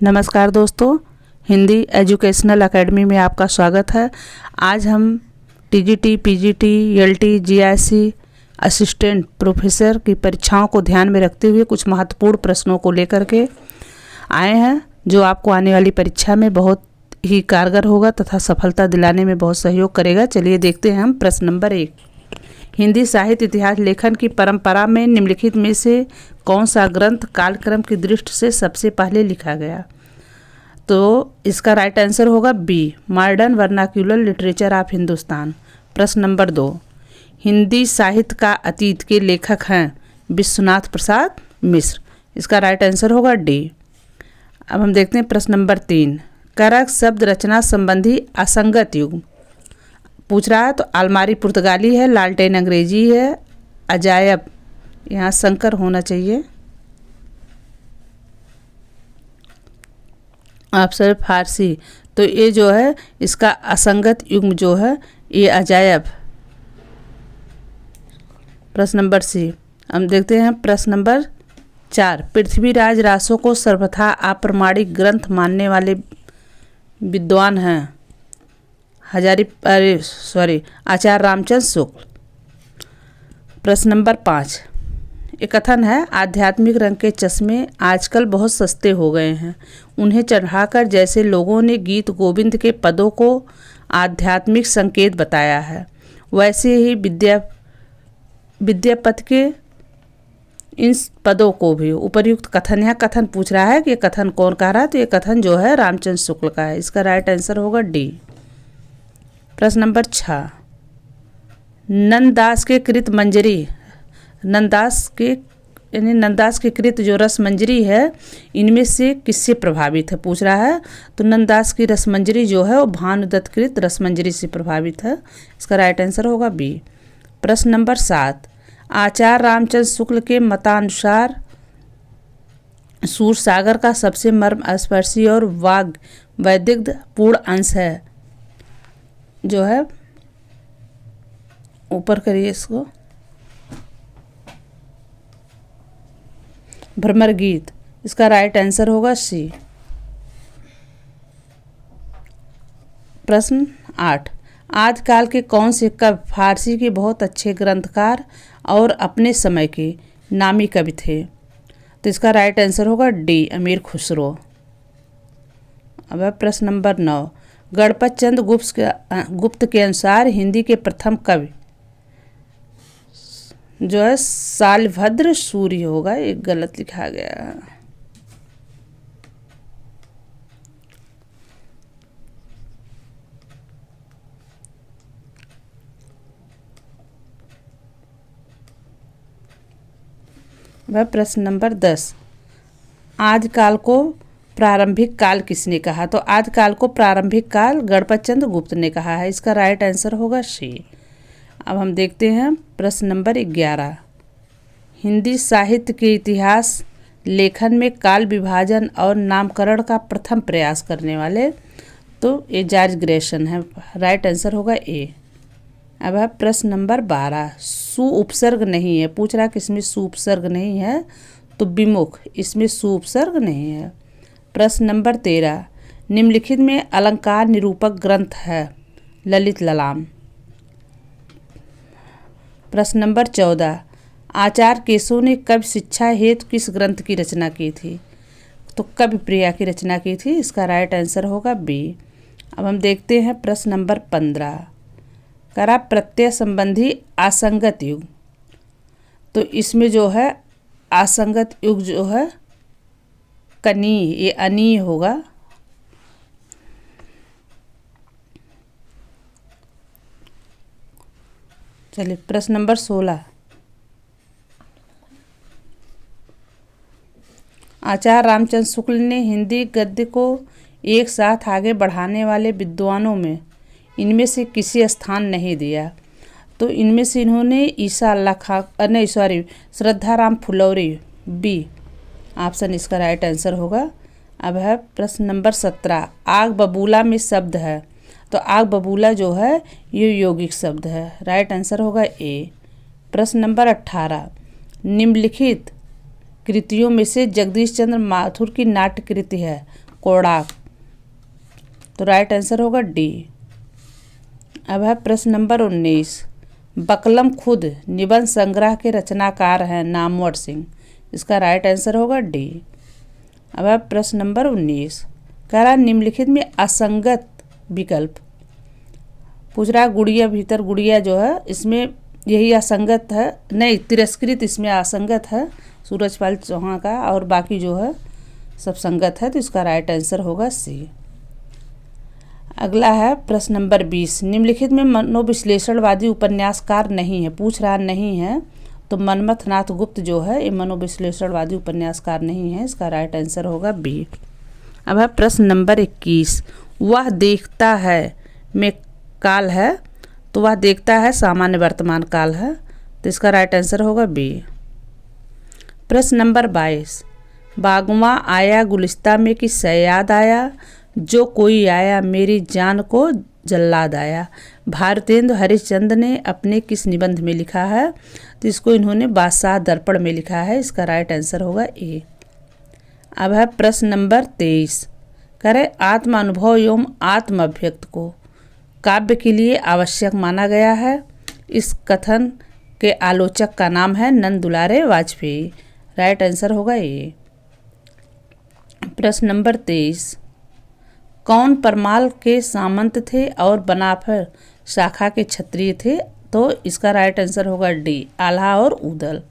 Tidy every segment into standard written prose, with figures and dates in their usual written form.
नमस्कार दोस्तों, Hindi educational academy में आपका स्वागत है। आज हम TGT, PGT, ELT, GIC assistant professor की परीक्षाओं को ध्यान में रखते हुए कुछ महत्वपूर्ण प्रश्नों को लेकर के आए हैं, जो आपको आने वाली परीक्षा में बहुत ही कारगर होगा तथा सफलता दिलाने में बहुत सहयोग करेगा। चलिए देखते हैं हम प्रश्न नंबर 1। हिंदी साहित्य इतिहास लेखन की परंपरा में निम्नलिखित में से कौन सा ग्रंथ कालक्रम की दृष्टि से सबसे पहले लिखा गया? तो इसका राइट आंसर होगा B, modern vernacular literature of Hindustan. प्रश्न नंबर 2। हिंदी साहित्य का अतीत के लेखक हैं विश्वनाथ प्रसाद मिश्र। इसका राइट आंसर होगा डी। अब हम देखते हैं प्रश्न नंबर 3। करक शब्द रचना संबंधी असंगत युग पूछ रहा है। तो अलमारी पुर्तगाली है, लालटेन अंग्रेजी है, अजायब यहाँ संकर होना चाहिए, ऑप्शन फारसी। तो ये जो है इसका असंगत युग्म जो है ये अजायब। प्रश्न नंबर सी। हम देखते हैं प्रश्न नंबर 4। पृथ्वीराज रासो को सर्वथा अप्रमाणिक ग्रंथ मानने वाले विद्वान हैं आचार्य रामचंद्र शुक्ल। प्रश्न नंबर 5। एक कथन है, आध्यात्मिक रंग के चश्मे आजकल बहुत सस्ते हो गए हैं। उन्हें चढ़ाकर जैसे लोगों ने गीत गोविंद के पदों को आध्यात्मिक संकेत बताया है, वैसे ही विद्यापति के इन पदों को भी उपर्युक्त कथन है। कथन पूछ रहा है कि ये कथन कौन कह रहा है? तो ये कथन जो है रामचंद्र शुक्ल का है। इसका राइट आंसर होगा डी। प्रश्न नंबर 6। नंददास के कृत मंजरी, नंददास के कृत जो रसमंजरी है इनमें से किससे प्रभावित है पूछ रहा है। तो नंददास की रसमंजरी जो है वो भानुदत्त कृत रसमंजरी से प्रभावित है। इसका राइट आंसर होगा बी। प्रश्न नंबर 7। आचार्य रामचंद्र शुक्ल के मतानुसार सूरसागर का सबसे मर्मस्पर्शी और वाग वैदिक पूर्ण अंश है जो है, ऊपर करिए इसको, भ्रमर गीत। इसका राइट आंसर होगा सी। प्रश्न 8। आजकाल के कौन से कवि फारसी के बहुत अच्छे ग्रंथकार और अपने समय के नामी कवि थे? तो इसका राइट आंसर होगा डी, अमीर खुसरो। अब प्रश्न नंबर 9। गणपत चंद्र गुप्त के अनुसार हिंदी के प्रथम कवि जो है शालभद्र सूर्य होगा। एक गलत लिखा गया। वह प्रश्न नंबर 10। आजकाल को प्रारंभिक काल किसने कहा? तो आजकाल को प्रारंभिक काल गणपत चंद्र गुप्त ने कहा है। इसका राइट आंसर होगा सी। अब हम देखते हैं प्रश्न नंबर 11। हिंदी साहित्य के इतिहास लेखन में काल विभाजन और नामकरण का प्रथम प्रयास करने वाले, तो ये जॉर्ज ग्रेसन है। राइट आंसर होगा ए। अब है प्रश्न नंबर 12। सु उपसर्ग नहीं है पूछ रहा, किसमें सु उपसर्ग नहीं है? तो विमुख, इसमें सु उपसर्ग नहीं है। प्रश्न नंबर 13। निम्नलिखित में अलंकार निरूपक ग्रंथ है ललित ललाम। प्रश्न नंबर 14। आचार्य केशव ने कवि शिक्षा हेतु किस ग्रंथ की रचना की थी? तो कवि प्रिया की रचना की थी। इसका राइट आंसर होगा बी। अब हम देखते हैं प्रश्न नंबर 15। करा प्रत्यय संबंधी असंगत युग, तो इसमें जो है असंगत युग जो है कनी, ये अनी होगा। चलिए प्रश्न नंबर 16। आचार्य रामचंद्र शुक्ल ने हिंदी गद्य को एक साथ आगे बढ़ाने वाले विद्वानों में इनमें से किसी स्थान नहीं दिया। तो इनमें से इन्होंने ईसा अल्लाह खां श्रद्धाराम फुलौरी, बी ऑप्शन इसका राइट आंसर होगा। अब है प्रश्न नंबर 17। आग बबूला में शब्द है, तो आग बबूला जो है ये यौगिक शब्द है। राइट आंसर होगा ए। प्रश्न नंबर 18। निम्नलिखित कृतियों में से जगदीश चंद्र माथुर की नाट्य कृति है कोणार्क, तो राइट आंसर होगा डी। अब है प्रश्न नंबर 19, बकलम खुद निबंध संग्रह के रचनाकार हैं नामवर सिंह, इसका राइट आंसर होगा डी। अब है प्रश्न नंबर 19, कह रहा निम्नलिखित में असंगत विकल्प, पूछ रहा है गुड़िया भीतर गुड़िया जो है इसमें यही असंगत है, नहीं तिरस्कृत इसमें असंगत है सूरजपाल चौहान का, और बाकी जो है सब संगत है, तो इसका राइट आंसर होगा सी। अगला है प्रश्न नंबर 20, निम्नलिखित में मनोविश्लेषणवादी उपन्यासकार नहीं है, पूछ रहा नहीं है, तो मनमथ नाथ गुप्त जो है ये मनोविश्लेषणवादी उपन्यासकार नहीं है, इसका राइट आंसर होगा बी। अब है प्रश्न नंबर 21, वह देखता है में काल है, तो वह देखता है सामान्य वर्तमान काल है, तो इसका राइट आंसर होगा बी। प्रश्न नंबर 22, बागवा आया गुलिस्ता में कि सयाद आया, जो कोई आया मेरी जान को जल्लाद आया, भारतेंदु हरिश्चंद्र ने अपने किस निबंध में लिखा है, तो इसको इन्होंने बादशाह दर्पण में लिखा है, इसका राइट आंसर होगा ए। अब है प्रश्न नंबर 23, करें आत्म अनुभव एवं आत्म अभिव्यक्त को काव्य के लिए आवश्यक माना गया है, इस कथन के आलोचक का नाम है नंद दुलारे वाजपेयी, राइट आंसर होगा ए। प्रश्न नंबर 23, कौन परमाल के सामंत थे और बनाफर शाखा के क्षत्रिय थे, तो इसका राइट आंसर होगा डी, आल्हा और उदल।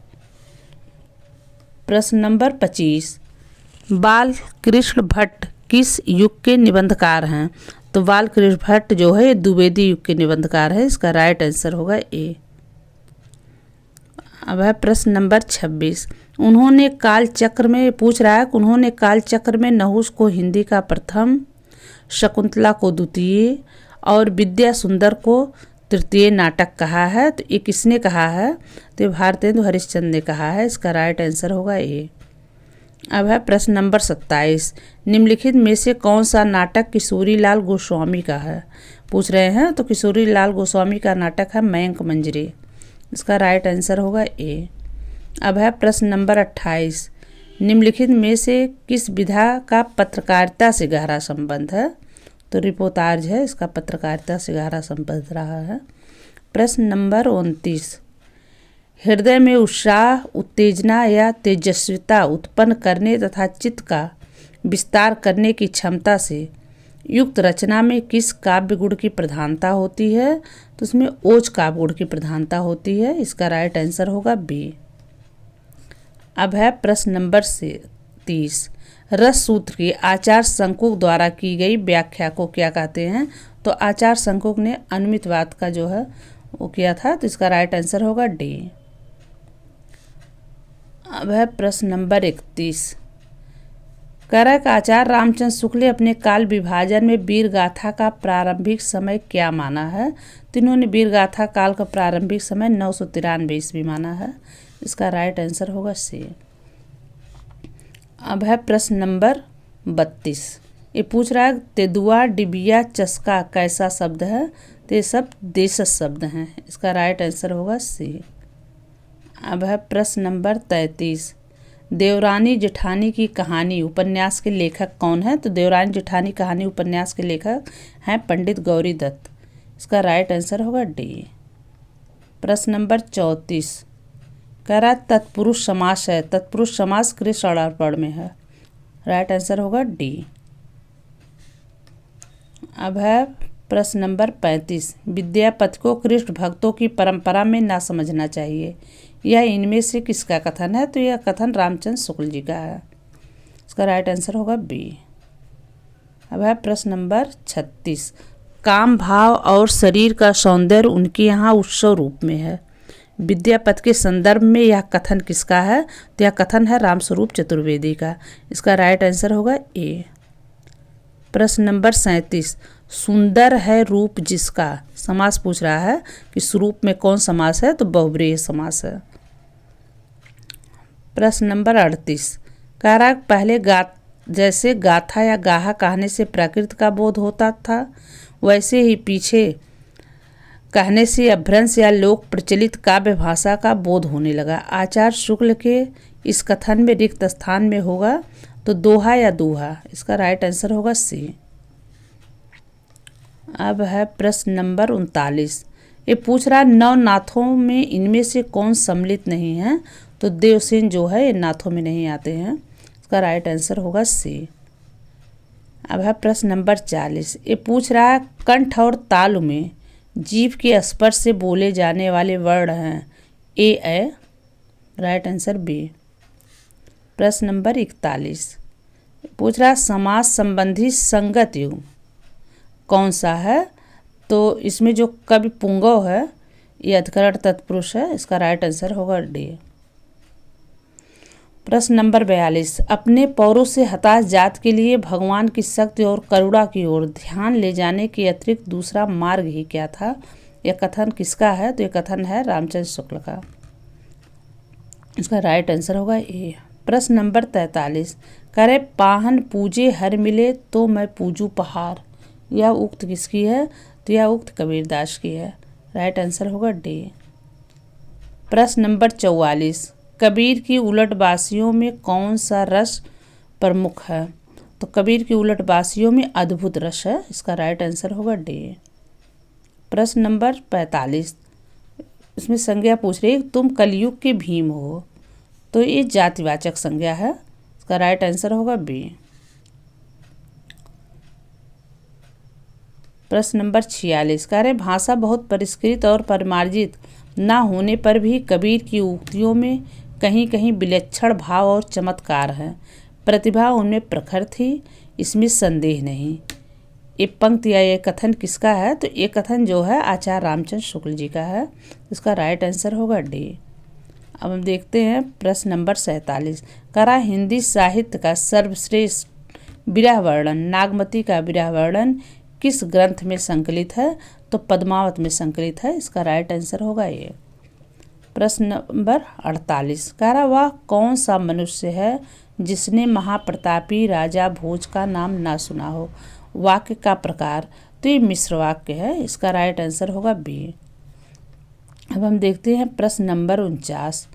प्रश्न नंबर 25, बाल कृष्ण भट्ट किस युग के निबंधकार हैं, तो बाल कृष्ण भट्ट जो है ये द्विवेदी युग के निबंधकार है, इसका राइट आंसर होगा ए। अब है प्रश्न नंबर 26, उन्होंने काल चक्र में, पूछ रहा है कि उन्होंने काल चक्र में नहुस को हिंदी का प्रथम, शकुंतला को द्वितीय और विद्या सुंदर को तृतीय नाटक कहा है, तो ये किसने कहा है, तो भारतेंदु हरिश्चंद्र ने कहा है, इसका राइट आंसर होगा ए। अब है प्रश्न नंबर 27, निम्नलिखित में से कौन सा नाटक किशोरी लाल गोस्वामी का है, पूछ रहे हैं, तो किशोरी लाल गोस्वामी का नाटक है मयंक मंजरी, इसका राइट आंसर होगा ए। अब है प्रश्न नंबर 28, निम्नलिखित में से किस विधा का पत्रकारिता से गहरा संबंध है, तो रिपोर्टाज है, इसका पत्रकारिता से गहरा संबंध रहा है। प्रश्न नंबर 29, हृदय में उत्साह, उत्तेजना या तेजस्विता उत्पन्न करने तथा चित्त का विस्तार करने की क्षमता से युक्त रचना में किस काव्य गुण की प्रधानता होती है, तो उसमें ओज काव्य गुण की प्रधानता होती है, इसका राइट आंसर होगा बी। अब है प्रश्न नंबर 30, रस सूत्र की आचार्य शंकुक द्वारा की गई व्याख्या को क्या कहते हैं, तो आचार्य शंकुक ने अनुमितवाद का जो है वो किया था, तो इसका राइट आंसर होगा डी। अब है प्रश्न नंबर 31, करक आचार्य रामचंद्र शुक्ल ने अपने काल विभाजन में वीर गाथा का प्रारंभिक समय क्या माना है, तो इन्होंने वीर गाथा काल का प्रारंभिक समय 993 ईस्वी माना है, इसका राइट आंसर होगा सी। अब है प्रश्न नंबर 32, ये पूछ रहा है तेंदुआ डिबिया चस्का कैसा शब्द है, तो ये सब देशज शब्द हैं, इसका राइट आंसर होगा सी। अब है प्रश्न नंबर 33, देवरानी जेठानी की कहानी उपन्यास के लेखक कौन है, तो देवरानी जेठानी कहानी उपन्यास के लेखक हैं पंडित गौरी दत्त, इसका राइट आंसर होगा डी। प्रश्न नंबर 34, कह रहा तत्पुरुष समास है, तत्पुरुष समास किस षडार्पण में है, राइट आंसर होगा डी। अब है प्रश्न नंबर 35, विद्यापति को कृष्ण भक्तों की परंपरा में ना समझना चाहिए, यह इनमें से किसका कथन है, तो यह कथन रामचंद्र शुक्ल जी का है, इसका राइट आंसर होगा बी। अब है प्रश्न नंबर 36, काम भाव और शरीर का सौंदर्य उनके यहाँ उत्सव रूप में है, विद्यापति के संदर्भ में यह कथन किसका है, तो यह कथन है रामस्वरूप चतुर्वेदी का, इसका राइट आंसर होगा ए। प्रश्न नंबर 37, सुंदर है रूप जिसका, समास पूछ रहा है कि स्वरूप में कौन समास है, तो बहुब्रीहि समास है। प्रश्न नंबर 38, कह रहा पहले जैसे गाथा या गाहा कहने से प्रकृति का बोध होता था, वैसे ही पीछे कहने से अभ्रंश या लोक प्रचलित काव्य भाषा का बोध होने लगा। आचार्य शुक्ल के इस कथन में रिक्त स्थान में होगा, तो दोहा या दूहा, इसका राइट आंसर होगा सी। अब है प्रश्न नंबर 39। ये पूछ रहा है नौ नाथों में इनमें से कौन सम्मिलित नहीं है, तो देवसेन जो है ये नाथों में नहीं आते हैं, इसका राइट आंसर होगा सी। अब है प्रश्न नंबर 40। ये पूछ रहा है कंठ और तालु में जीभ के स्पर्श से बोले जाने वाले वर्ण हैं, ए, राइट आंसर बी। प्रश्न नंबर 41। पूछ रहा है समास संबंधी संगत युग्म कौन सा है, तो इसमें जो कवि पुंगव है ये अधिकरण तत्पुरुष है, इसका राइट आंसर होगा डी। प्रश्न नंबर 42। अपने पौरों से हताश जात के लिए भगवान की शक्ति और करुणा की ओर ध्यान ले जाने के अतिरिक्त दूसरा मार्ग ही क्या था, यह कथन किसका है, तो यह कथन है रामचंद्र शुक्ल का, इसका राइट आंसर होगा ए। प्रश्न नंबर 43। करे पाहन पूजे हर मिले तो मैं पूजू पहाड़, यह उक्त किसकी है, तो यह उक्त कबीरदास की है, राइट आंसर होगा डी। प्रश्न नंबर 44। कबीर की उलटबासियों में कौन सा रस प्रमुख है, तो कबीर की उलटबासियों में अद्भुत रस है, इसका राइट आंसर होगा डी। प्रश्न नंबर 45। इसमें संज्ञा पूछ रही है तुम कलयुग के भीम हो, तो ये जातिवाचक संज्ञा है, इसका राइट आंसर होगा बी। प्रश्न नंबर 46। कह रहे भाषा बहुत परिष्कृत और परिमार्जित न होने पर भी कबीर की उक्तियों में कहीं कहीं विलक्षण भाव और चमत्कार है, प्रतिभा उनमें प्रखर थी, इसमें संदेह नहीं। ये पंक्ति या ये कथन किसका है, तो ये कथन जो है आचार्य रामचंद्र शुक्ल जी का है, इसका राइट आंसर होगा डी। अब हम देखते हैं प्रश्न नंबर 47। करा हिंदी साहित्य का सर्वश्रेष्ठ विरह वर्णन, नागमती का विरह वर्णन किस ग्रंथ में संकलित है, तो पद्मावत में संकलित है, इसका राइट आंसर होगा ये। प्रश्न नंबर 48। करा वह कौन सा मनुष्य है जिसने महाप्रतापी राजा भोज का नाम ना सुना हो, वाक्य का प्रकार, तो ये मिश्र वाक्य है, इसका राइट आंसर होगा बी। अब हम देखते हैं प्रश्न नंबर 49।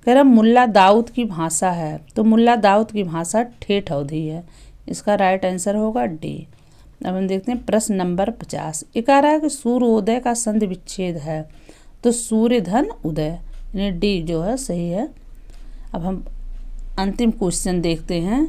कह रहा मुल्ला दाऊद की भाषा है, तो मुल्ला दाऊद की भाषा ठेठ अवधी है, इसका राइट आंसर होगा डी। अब हम देखते हैं प्रश्न नंबर 50। ये कह रहा है कि सूर्योदय का संधि विच्छेद है, तो सूर्य धन उदय, यानी डी जो है सही है। अब हम अंतिम क्वेश्चन देखते हैं।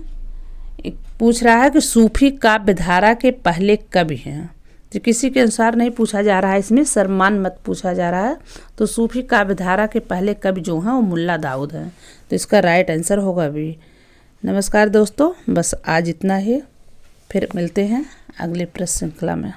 एक पूछ रहा है कि सूफी काव्यधारा के पहले कवि हैं, तो किसी के अनुसार नहीं पूछा जा रहा है, इसमें सम्मान मत पूछा जा रहा है, तो सूफी काव्यधारा के पहले कवि जो हैं वो मुल्ला दाऊद हैं, तो इसका राइट आंसर होगा भी। नमस्कार दोस्तों, बस आज इतना ही, फिर मिलते हैं अगले प्रश्न श्रृंखला में।